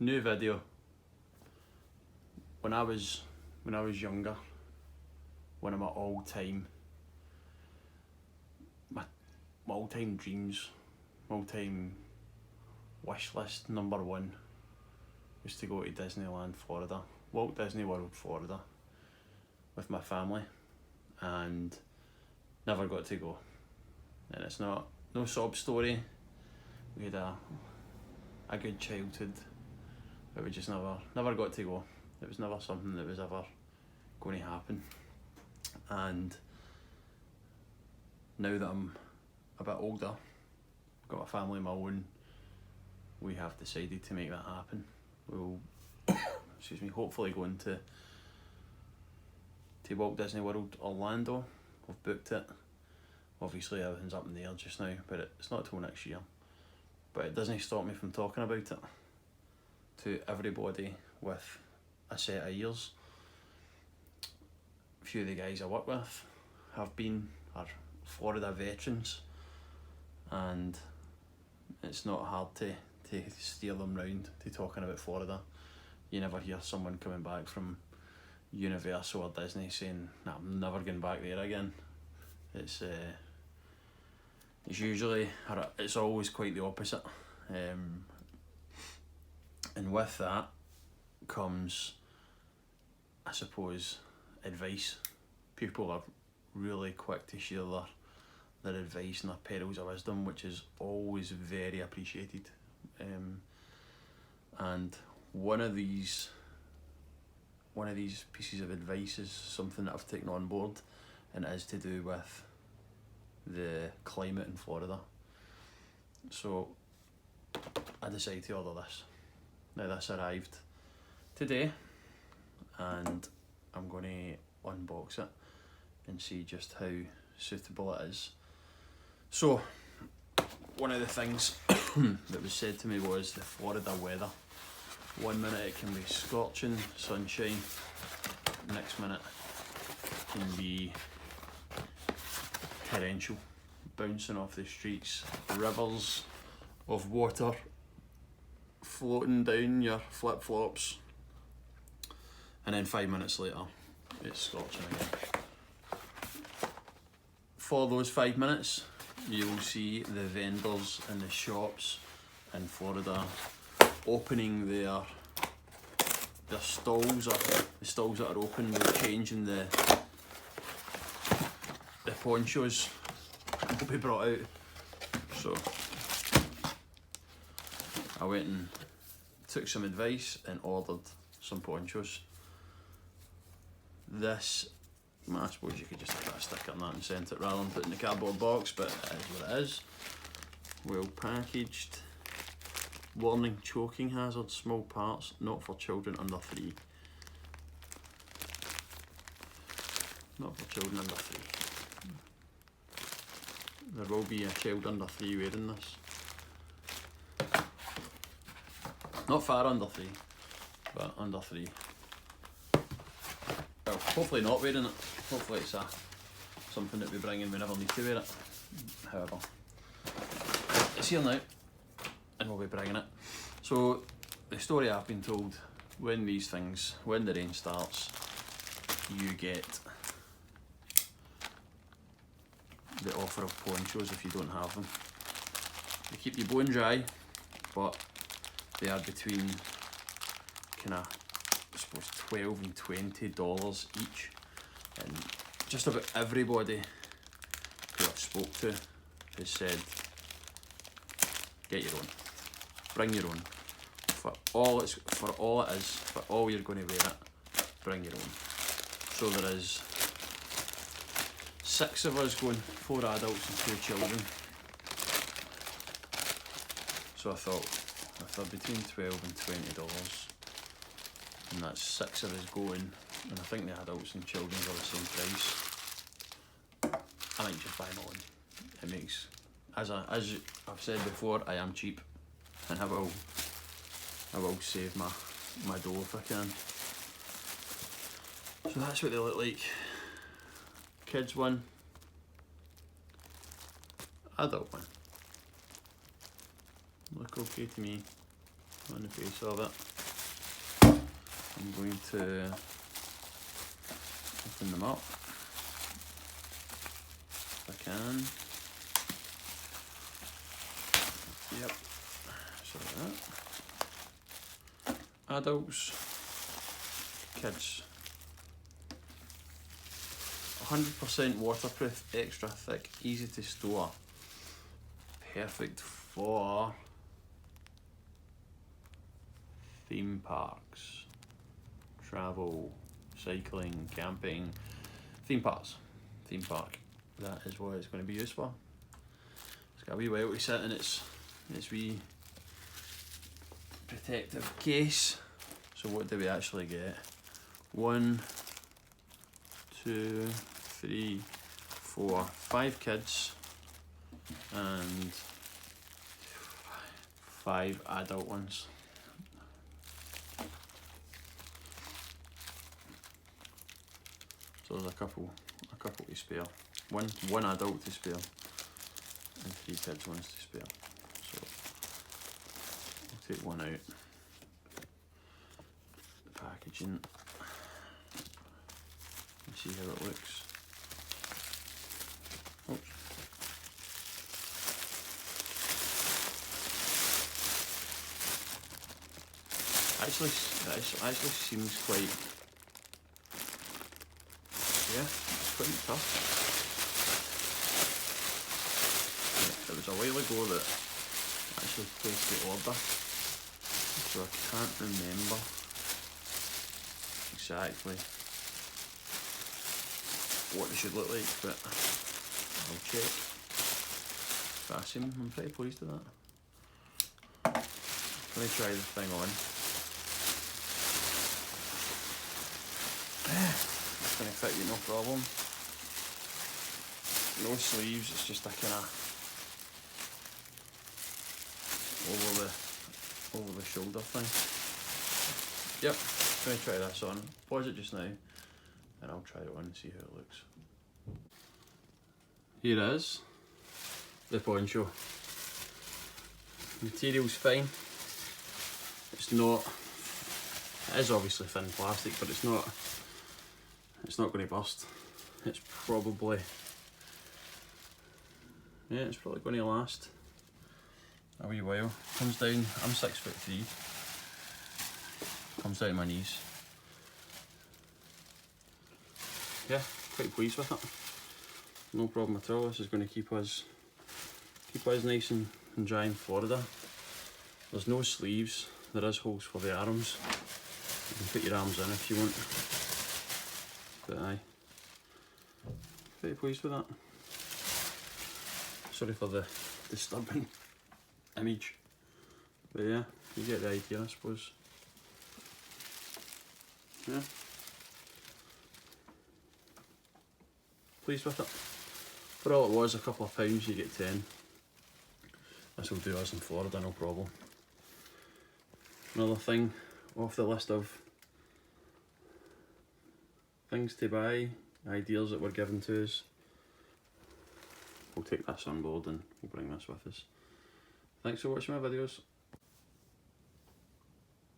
new video. When I was younger, one of my all-time dreams, all-time wish list number one was to go to Disneyland, Florida, Walt Disney World, Florida, with my family, and never got to go. And it's no sob story. We had a good childhood, but we just never got to go. It was never something that was ever going to happen. And now that I'm a bit older, got a family of my own, we have decided to make that happen. We'll hopefully going to Walt Disney World Orlando. We've booked it. Obviously everything's up in the air just now, but it's not till next year. But it doesn't stop me from talking about it to everybody with a set of ears. A few of the guys I work with are Florida veterans, and it's not hard to steer them round to talking about Florida. You never hear someone coming back from Universal or Disney saying, "Nah, I'm never going back there again." It's always quite the opposite, and with that comes, I suppose, advice. People are really quick to share their advice and their pearls of wisdom, which is always very appreciated. And one of these pieces of advice is something that I've taken on board, and it is to do with the climate in Florida. So I decided to order this. Now this arrived today, and I'm going to unbox it and see just how suitable it is. So one of the things that was said to me was the Florida weather. 1 minute it can be scorching sunshine, next minute it can be torrential, bouncing off the streets, rivers of water floating down your flip-flops, and then 5 minutes later it's scorching again. For those 5 minutes you will see the vendors in the shops in Florida opening their stalls, or the stalls that are open, they're changing the ponchos will be brought out. So I went and took some advice and ordered some ponchos. This, I suppose you could just put a sticker on that and send it rather than put it in the cardboard box, but it is what it is. Well packaged. Warning: choking hazard, small parts, not for children under 3. Not for children under 3. There will be a child under 3 wearing this. Not far under 3, but under 3. Well, hopefully not wearing it. Hopefully it's something that we bring in whenever we need to wear it. However, it's here now, and we'll be bringing it. So the story I've been told, when the rain starts, you get the offer of ponchos if you don't have them. They keep you bone dry, but they are between kind of, I suppose, $12 and $20 each. And just about everybody who I've spoke to has said, get your own, bring your own. For all it is, for all you're going to wear it, bring your own. So there is 6 of us going, 4 adults and 2 children. So I thought, if they're between $12 and $20, and that's 6 of us going, and I think the adults and children are the same price, I might just buy my own. It makes, as I've said before, I am cheap, and I will save my dough if I can. So that's what they look like. Kids one, adult one. Look okay to me on the face of it. I'm going to open them up if I can. Yep, so that. Adults, kids. 100% waterproof, extra thick, easy to store. Perfect for theme parks, travel, cycling, camping, theme parks. Theme park, that is what it's going to be used for. It's got a wee while to sit in its wee protective case. So what do we actually get? 1, 2, 3, 4, 5 kids and 5 adult ones. So there's a couple to spare. One adult to spare and 3 kids ones to spare. So I'll take one out. The packaging. And see how it looks. Oops. Actually seems quite, yeah, it's quite tough. Yeah, it was a while ago that I actually placed the order, so I can't remember exactly what they should look like, but I'll check. But I'm pretty pleased with that. Let me try this thing on. It's going to fit you no problem. No sleeves, it's just a kind of over the shoulder thing. Yep, going to try this on. Pause it just now and I'll try it on and see how it looks. Here it is, the poncho. Material's fine. It's not, it is obviously thin plastic, but it's not going to burst. It's probably going to last a wee while. Comes down, I'm 6'3", comes down to my knees. Yeah, quite pleased with it. No problem at all. This is going to keep us nice and dry in Florida. There's no sleeves. There is holes for the arms. You can put your arms in if you want. But aye, pretty pleased with that. Sorry for the disturbing image. But yeah, you get the idea, I suppose. Yeah. Pleased with it. For all it was, a couple of pounds, you get 10. This will do us in Florida, no problem. Another thing off the list of things to buy, ideas that were given to us. We'll take this on board and we'll bring this with us. Thanks for watching my videos.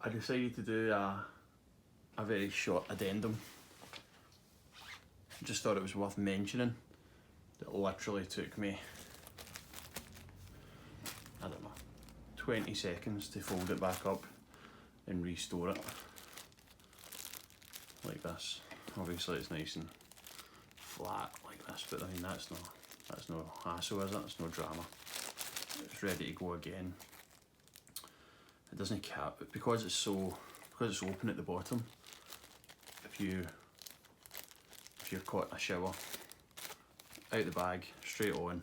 I decided to do a very short addendum. Just thought it was worth mentioning. It literally took me, I don't know, 20 seconds to fold it back up and restore it. Like this. Obviously it's nice and flat like this, but I mean that's no hassle, is it? It's no drama. It's ready to go again. It doesn't cap, but because it's open at the bottom, if you're caught in a shower, out the bag, straight on,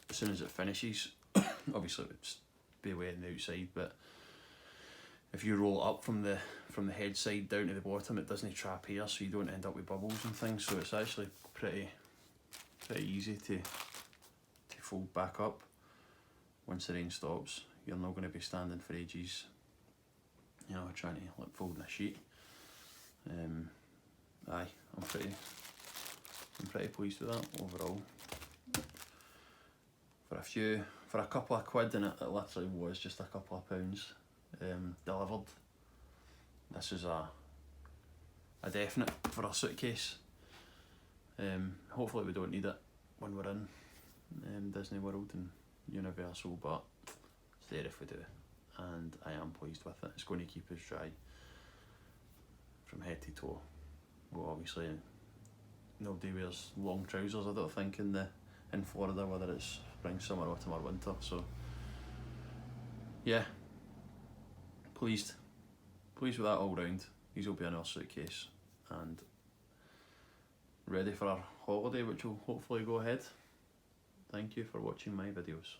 as soon as it finishes, obviously it would be wet on the outside, but if you roll it up from the head side down to the bottom, it doesn't trap air, so you don't end up with bubbles and things. So it's actually pretty easy to fold back up once the rain stops. You're not going to be standing for ages, you know, trying to like folding a sheet. Aye, I'm pretty pleased with that overall. For a couple of quid, and it literally was just a couple of pounds, delivered. this is a definite for a suitcase. Hopefully we don't need it when we're in Disney World and Universal, but it's there if we do, and I am pleased with it. It's going to keep us dry from head to toe. Well, obviously nobody wears long trousers, I don't think, in Florida, whether it's spring, summer, autumn or winter, so yeah, pleased with that all round. These will be in our suitcase and ready for our holiday, which will hopefully go ahead. Thank you for watching my videos.